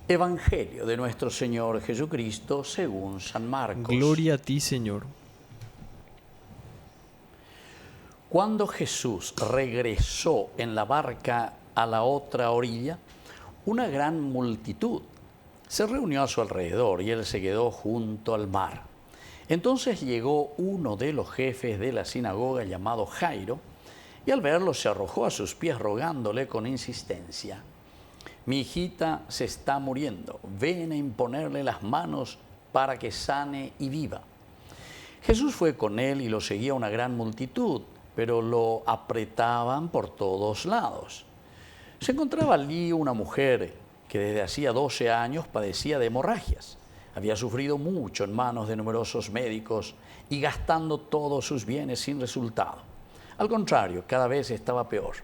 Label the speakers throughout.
Speaker 1: Evangelio de nuestro Señor Jesucristo según San Marcos.
Speaker 2: Gloria a ti, Señor.
Speaker 1: Cuando Jesús regresó en la barca a la otra orilla, una gran multitud se reunió a su alrededor y él se quedó junto al mar. Entonces llegó uno de los jefes de la sinagoga llamado Jairo y al verlo se arrojó a sus pies rogándole con insistencia: mi hijita se está muriendo, ven a imponerle las manos para que sane y viva. Jesús fue con él y lo seguía una gran multitud, pero lo apretaban por todos lados. Se encontraba allí una mujer que desde hacía 12 años padecía de hemorragias. Había sufrido mucho en manos de numerosos médicos y gastando todos sus bienes sin resultado. Al contrario, cada vez estaba peor.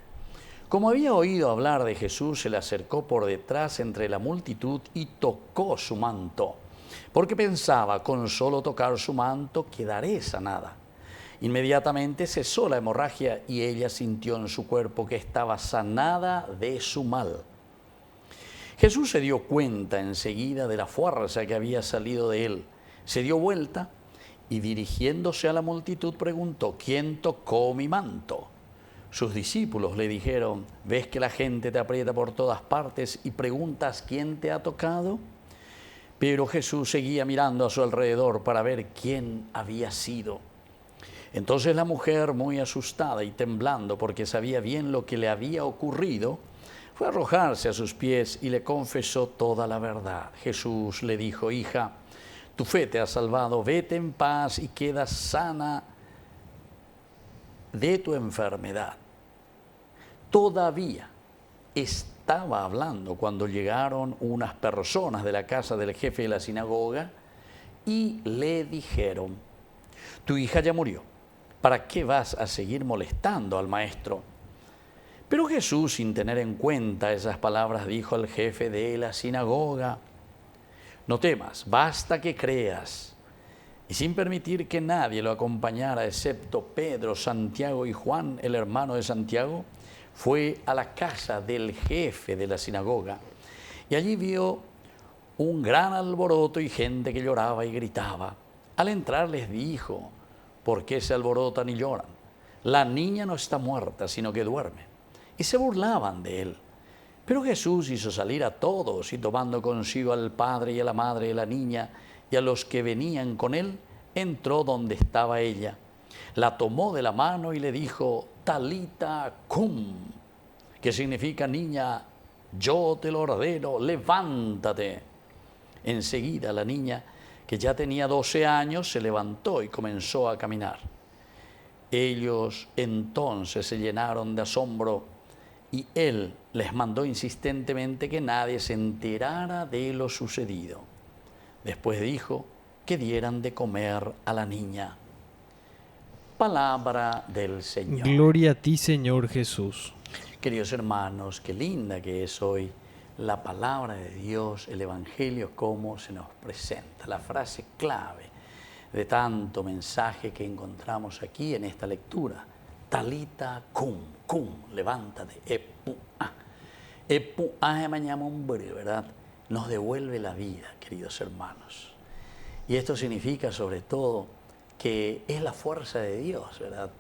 Speaker 1: Como había oído hablar de Jesús, se le acercó por detrás entre la multitud y tocó su manto, porque pensaba: con solo tocar su manto quedaré sanada. Inmediatamente cesó la hemorragia y ella sintió en su cuerpo que estaba sanada de su mal. Jesús se dio cuenta enseguida de la fuerza que había salido de él. Se dio vuelta y dirigiéndose a la multitud preguntó: ¿quién tocó mi manto? Sus discípulos le dijeron: ¿ves que la gente te aprieta por todas partes y preguntas quién te ha tocado? Pero Jesús seguía mirando a su alrededor para ver quién había sido. Entonces la mujer, muy asustada y temblando porque sabía bien lo que le había ocurrido, fue a arrojarse a sus pies y le confesó toda la verdad. Jesús le dijo: hija, tu fe te ha salvado, vete en paz y queda sana de tu enfermedad. Todavía estaba hablando cuando llegaron unas personas de la casa del jefe de la sinagoga y le dijeron: tu hija ya murió, ¿para qué vas a seguir molestando al maestro? Pero Jesús, sin tener en cuenta esas palabras, dijo al jefe de la sinagoga: no temas, basta que creas. Y sin permitir que nadie lo acompañara, excepto Pedro, Santiago y Juan, el hermano de Santiago, fue a la casa del jefe de la sinagoga y allí vio un gran alboroto y gente que lloraba y gritaba. Al entrar les dijo: ¿por qué se alborotan y lloran? La niña no está muerta, sino que duerme. Y se burlaban de él. Pero Jesús hizo salir a todos y tomando consigo al padre y a la madre de la niña y a los que venían con él, entró donde estaba ella. La tomó de la mano y le dijo: Talita cum, que significa: niña, yo te lo ordeno, levántate. Enseguida la niña, que ya tenía 12 años, se levantó y comenzó a caminar. Ellos entonces se llenaron de asombro y él les mandó insistentemente que nadie se enterara de lo sucedido. Después dijo que dieran de comer a la niña. Palabra del Señor.
Speaker 2: Gloria a ti, Señor Jesús.
Speaker 1: Queridos hermanos, qué linda que es hoy la palabra de Dios, el Evangelio, cómo se nos presenta. La frase clave de tanto mensaje que encontramos aquí en esta lectura: Talita cum, cum, levántate, epuá. Epuá es hombre, ¿verdad? Nos devuelve la vida, queridos hermanos. Y esto significa sobre todo que es la fuerza de Dios, ¿verdad?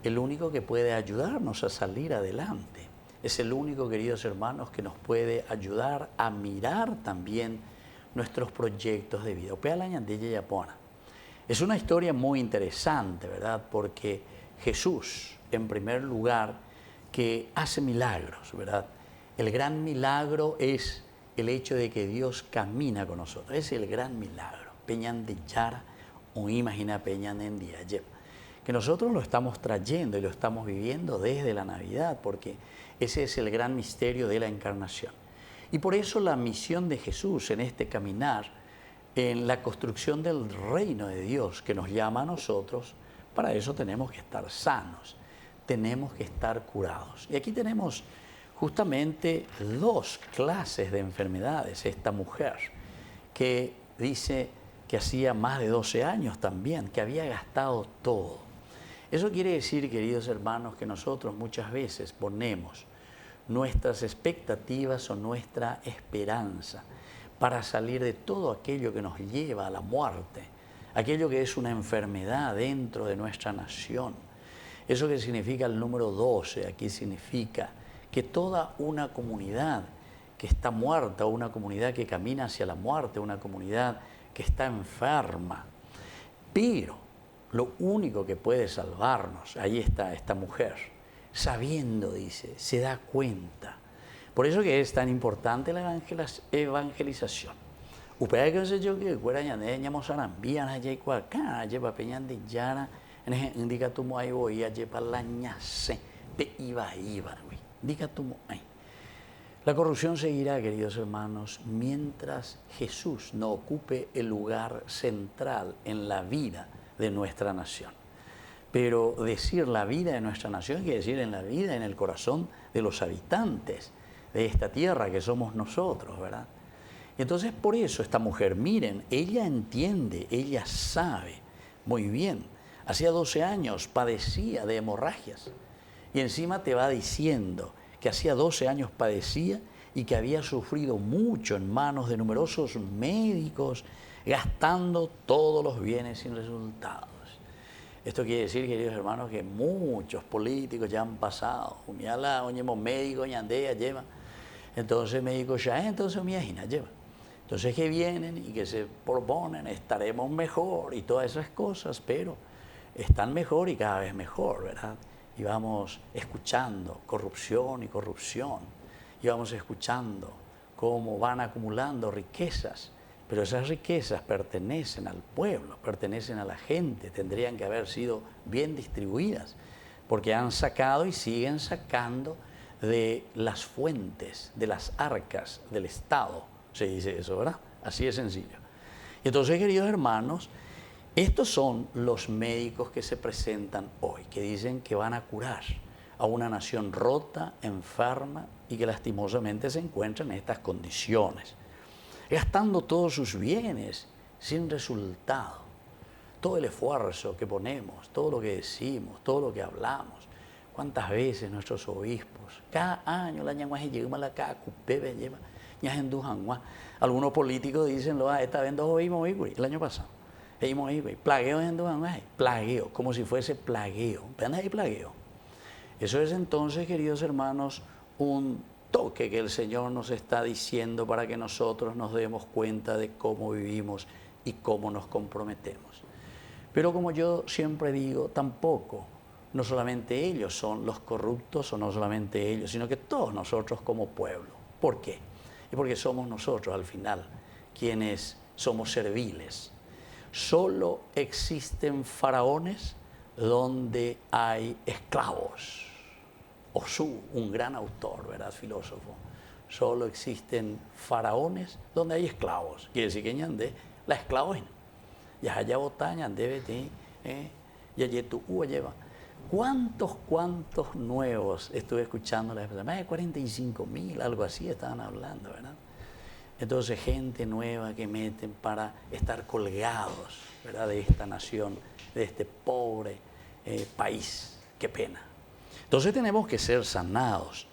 Speaker 1: El único que puede ayudarnos a salir adelante. Es el único, queridos hermanos, que nos puede ayudar a mirar también nuestros proyectos de vida. Es una historia muy interesante, ¿verdad? Porque Jesús, en primer lugar, que hace milagros, ¿verdad? El gran milagro es el hecho de que Dios camina con nosotros. Es el gran milagro. Peñan de Yara o imagina Peñan en día. Que nosotros lo estamos trayendo y lo estamos viviendo desde la Navidad, porque ese es el gran misterio de la encarnación. Y por eso la misión de Jesús en este caminar, en la construcción del reino de Dios que nos llama a nosotros, para eso tenemos que estar sanos, tenemos que estar curados. Y aquí tenemos justamente dos clases de enfermedades. Esta mujer que dice que hacía más de 12 años también, que había gastado todo. Eso quiere decir, queridos hermanos, que nosotros muchas veces ponemos nuestras expectativas o nuestra esperanza para salir de todo aquello que nos lleva a la muerte, aquello que es una enfermedad dentro de nuestra nación. Eso que significa el número 12, aquí significa que toda una comunidad que está muerta, una comunidad que camina hacia la muerte, una comunidad que está enferma. Pero lo único que puede salvarnos, ahí está esta mujer, sabiendo, dice, se da cuenta. Por eso que es tan importante la evangelización. Upea que se yo que fuera ya de ñamos arambían allá y cuacá, lleva peñan de yara, en indica tu mo ahí voy a llevar la ñase, pe iba, güey, indica tu mo ahí. La corrupción seguirá, queridos hermanos, mientras Jesús no ocupe el lugar central en la vida de nuestra nación. Pero decir la vida de nuestra nación quiere decir en la vida, en el corazón de los habitantes de esta tierra que somos nosotros, ¿verdad? Entonces, por eso esta mujer, miren, ella entiende, ella sabe muy bien. Hacía 12 años padecía de hemorragias y encima te va diciendo que hacía 12 años padecía y que había sufrido mucho en manos de numerosos médicos, gastando todos los bienes sin resultados. Esto quiere decir, queridos hermanos, que muchos políticos ya han pasado. Umiala, oñemos médico, ñandea, lleva. Entonces médicos ya, entonces miajina, lleva. Entonces que vienen y que se proponen, estaremos mejor y todas esas cosas, pero están mejor y cada vez mejor, ¿verdad? Y vamos escuchando corrupción y corrupción, y vamos escuchando cómo van acumulando riquezas, pero esas riquezas pertenecen al pueblo, pertenecen a la gente, tendrían que haber sido bien distribuidas, porque han sacado y siguen sacando de las fuentes, de las arcas del Estado, se dice eso, ¿verdad? Así de sencillo. Entonces, queridos hermanos, estos son los médicos que se presentan hoy, que dicen que van a curar a una nación rota, enferma y que lastimosamente se encuentra en estas condiciones, gastando todos sus bienes sin resultado. Todo el esfuerzo que ponemos, todo lo que decimos, todo lo que hablamos, cuántas veces nuestros obispos, cada año la ñanguaje llega a la cada cupebe lleva, algunos políticos dicen, esta vez dos oímos el año pasado. Plagueo en plagueo, como si fuese plagueo. ¿Ven ahí plagueo? Eso es entonces, queridos hermanos, un toque que el Señor nos está diciendo para que nosotros nos demos cuenta de cómo vivimos y cómo nos comprometemos. Pero como yo siempre digo, tampoco, no solamente ellos son los corruptos o no solamente ellos, sino que todos nosotros como pueblo. ¿Por qué? Y porque somos nosotros al final quienes somos serviles. Solo existen faraones donde hay esclavos. Osú, un gran autor, ¿verdad? Filósofo. Solo existen faraones donde hay esclavos. Quiere decir que ñande, la esclava es. Ya haya botaña, debe de, ya tu lleva. ¿Cuántos nuevos estuve escuchando? Más de 45.000, algo así estaban hablando, ¿verdad? Entonces, gente nueva que meten para estar colgados, ¿verdad? De esta nación, de este pobre país. Qué pena. Entonces tenemos que ser sanados.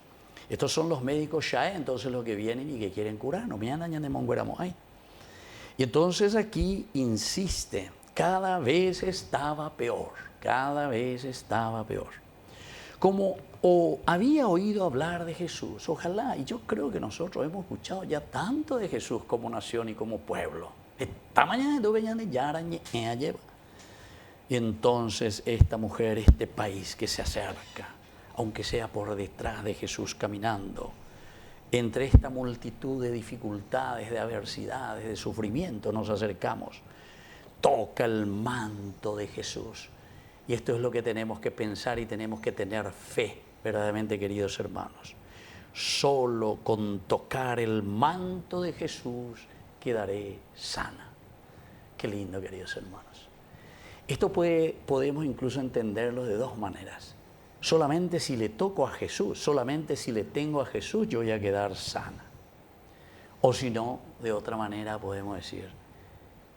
Speaker 1: Estos son los médicos ya, entonces los que vienen y que quieren curarnos. Y entonces aquí insiste, cada vez estaba peor, cada vez estaba peor. Como había oído hablar de Jesús, ojalá, y yo creo que nosotros hemos escuchado ya tanto de Jesús como nación y como pueblo. Esta mañana lleva. Y entonces esta mujer, este país que se acerca, aunque sea por detrás de Jesús caminando, entre esta multitud de dificultades, de adversidades, de sufrimiento, nos acercamos, toca el manto de Jesús. Y esto es lo que tenemos que pensar y tenemos que tener fe, verdaderamente, queridos hermanos. Solo con tocar el manto de Jesús quedaré sana. Qué lindo, queridos hermanos. Esto podemos incluso entenderlo de dos maneras. Solamente si le toco a Jesús, solamente si le tengo a Jesús, yo voy a quedar sana. O si no, de otra manera podemos decir,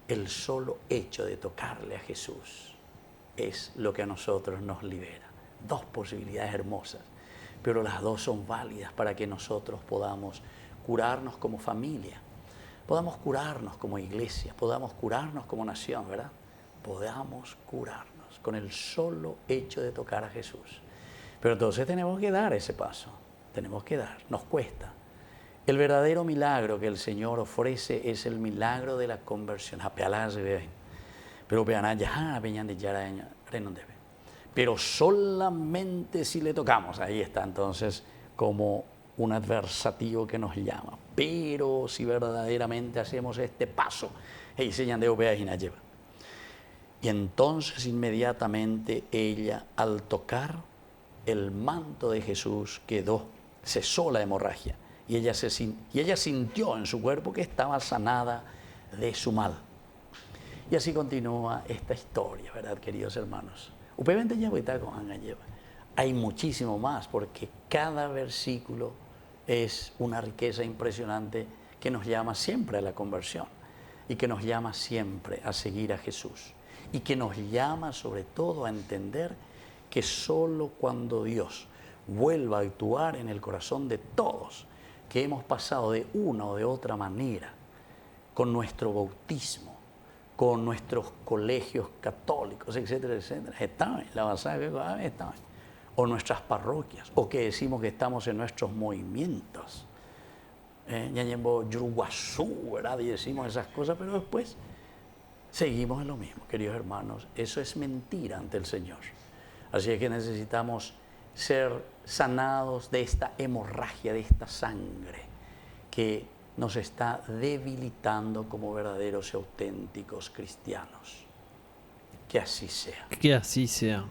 Speaker 1: el solo hecho de tocarle a Jesús es lo que a nosotros nos libera. Dos posibilidades hermosas, pero las dos son válidas para que nosotros podamos curarnos como familia, podamos curarnos como iglesia, podamos curarnos como nación, ¿verdad? Podamos curarnos con el solo hecho de tocar a Jesús. Pero entonces tenemos que dar ese paso, tenemos que dar, nos cuesta. El verdadero milagro que el Señor ofrece es el milagro de la conversión. Pero solamente si le tocamos, ahí está entonces como un adversativo que nos llama. Pero si verdaderamente hacemos este paso, y entonces inmediatamente ella, al tocar el manto de Jesús, cesó la hemorragia. Y ella sintió en su cuerpo que estaba sanada de su mal. Y así continúa esta historia, ¿verdad, queridos hermanos? Hay muchísimo más, porque cada versículo es una riqueza impresionante que nos llama siempre a la conversión y que nos llama siempre a seguir a Jesús y que nos llama sobre todo a entender que solo cuando Dios vuelva a actuar en el corazón de todos, que hemos pasado de una o de otra manera con nuestro bautismo, con nuestros colegios católicos, etcétera, etcétera, o nuestras parroquias, o que decimos que estamos en nuestros movimientos, ¿verdad? Y decimos esas cosas, pero después seguimos en lo mismo, queridos hermanos. Eso es mentira ante el Señor. Así es que necesitamos ser sanados de esta hemorragia, de esta sangre que nos está debilitando como verdaderos y auténticos cristianos. Que así sea.
Speaker 2: Que así sea.